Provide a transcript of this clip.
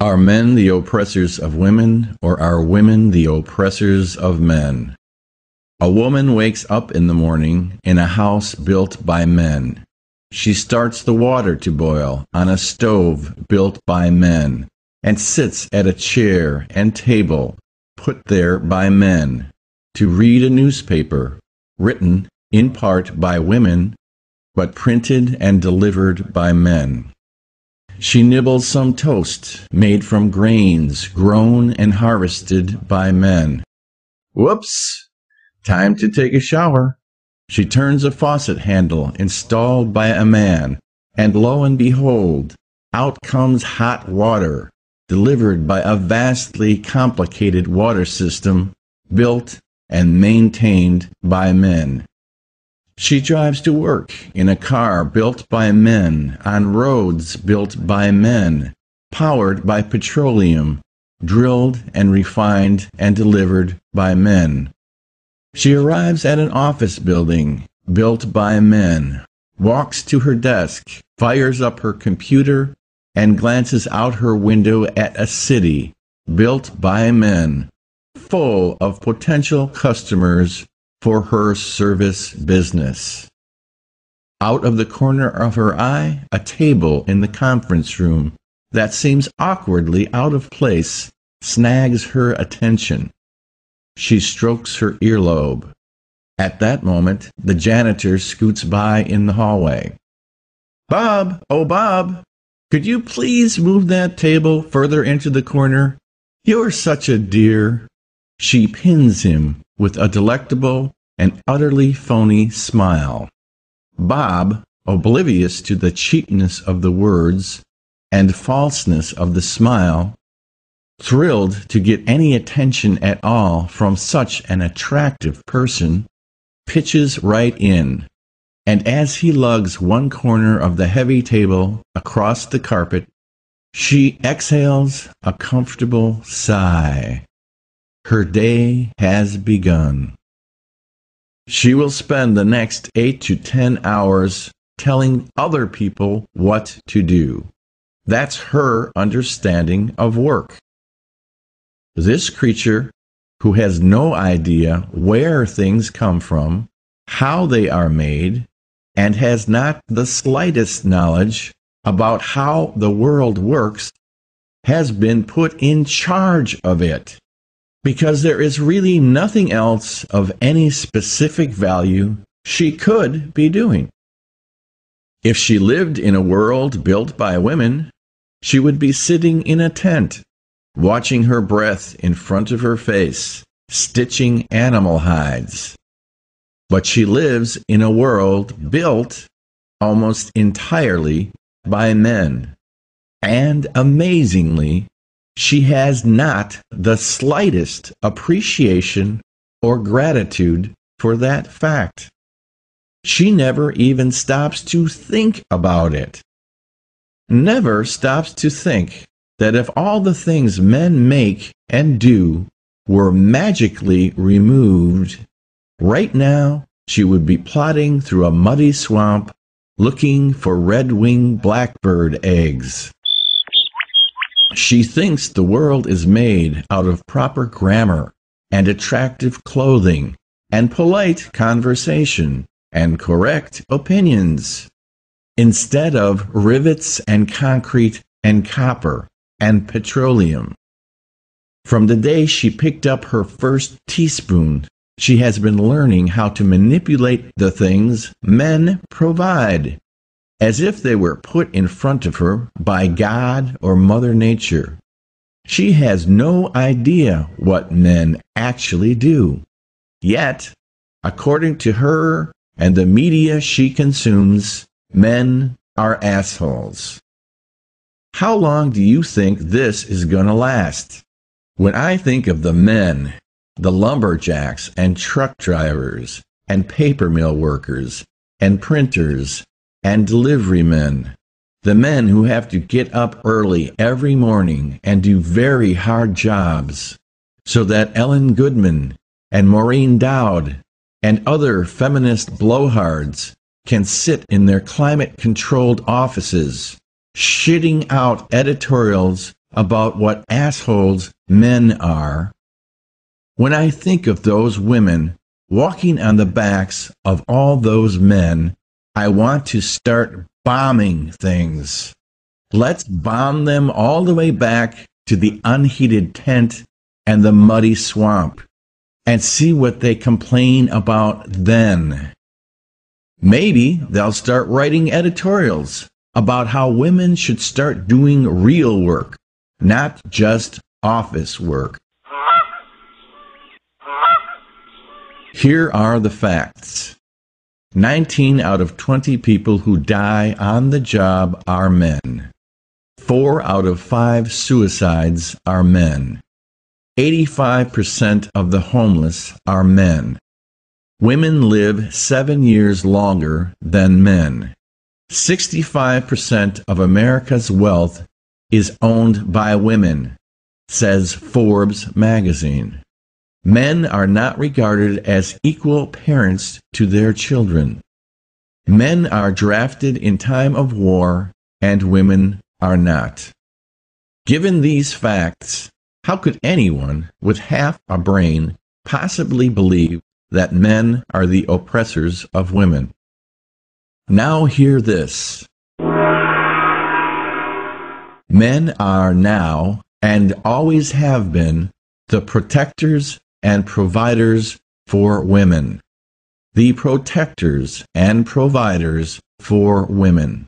Are men the oppressors of women, or are women the oppressors of men? A woman wakes up in the morning in a house built by men. She starts the water to boil on a stove built by men, and sits at a chair and table put there by men, to read a newspaper written in part by women, but printed and delivered by men. She nibbles some toast made from grains grown and harvested by men. Whoops! Time to take a shower. She turns a faucet handle installed by a man, and lo and behold, out comes hot water, delivered by a vastly complicated water system built and maintained by men. She drives to work in a car built by men, on roads built by men, powered by petroleum, drilled and refined and delivered by men. She arrives at an office building built by men, walks to her desk, fires up her computer, and glances out her window at a city built by men, full of potential customers for her service business. Out of the corner of her eye, a table in the conference room that seems awkwardly out of place snags her attention. She strokes her earlobe. At that moment, the janitor scoots by in the hallway. "Bob, oh Bob, could you please move that table further into the corner? You're such a dear." She pins him with a delectable and utterly phony smile. Bob, oblivious to the cheapness of the words and falseness of the smile, thrilled to get any attention at all from such an attractive person, pitches right in, and as he lugs one corner of the heavy table across the carpet, she exhales a comfortable sigh. Her day has begun. She will spend the next 8 to 10 hours telling other people what to do. That's her understanding of work. This creature, who has no idea where things come from, how they are made, and has not the slightest knowledge about how the world works, has been put in charge of it, because there is really nothing else of any specific value she could be doing. If she lived in a world built by women, she would be sitting in a tent, watching her breath in front of her face, stitching animal hides. But she lives in a world built almost entirely by men, and amazingly, she has not the slightest appreciation or gratitude for that fact. She never even stops to think about it. Never stops to think that if all the things men make and do were magically removed, right now she would be plodding through a muddy swamp looking for red-winged blackbird eggs. She thinks the world is made out of proper grammar and attractive clothing and polite conversation and correct opinions, instead of rivets and concrete and copper and petroleum. From the day she picked up her first teaspoon, she has been learning how to manipulate the things men provide, as if they were put in front of her by God or Mother Nature. She has no idea what men actually do. Yet, according to her and the media she consumes, men are assholes. How long do you think this is going to last? When I think of the men, the lumberjacks and truck drivers and paper mill workers and printers and delivery men, the men who have to get up early every morning and do very hard jobs, so that Ellen Goodman and Maureen Dowd and other feminist blowhards can sit in their climate-controlled offices, shitting out editorials about what assholes men are, when I think of those women walking on the backs of all those men, I want to start bombing things. Let's bomb them all the way back to the unheated tent and the muddy swamp, and see what they complain about then. Maybe they'll start writing editorials about how women should start doing real work, not just office work. Here are the facts. 19 out of 20 people who die on the job are men. 4 out of 5 suicides are men. 85% of the homeless are men. Women live 7 years longer than men. 65% of America's wealth is owned by women, says Forbes magazine. Men are not regarded as equal parents to their children. Men are drafted in time of war, and women are not. Given these facts, how could anyone with half a brain possibly believe that men are the oppressors of women? Now hear this. Men are now, and always have been, the protectors and providers for women. The protectors and providers for women.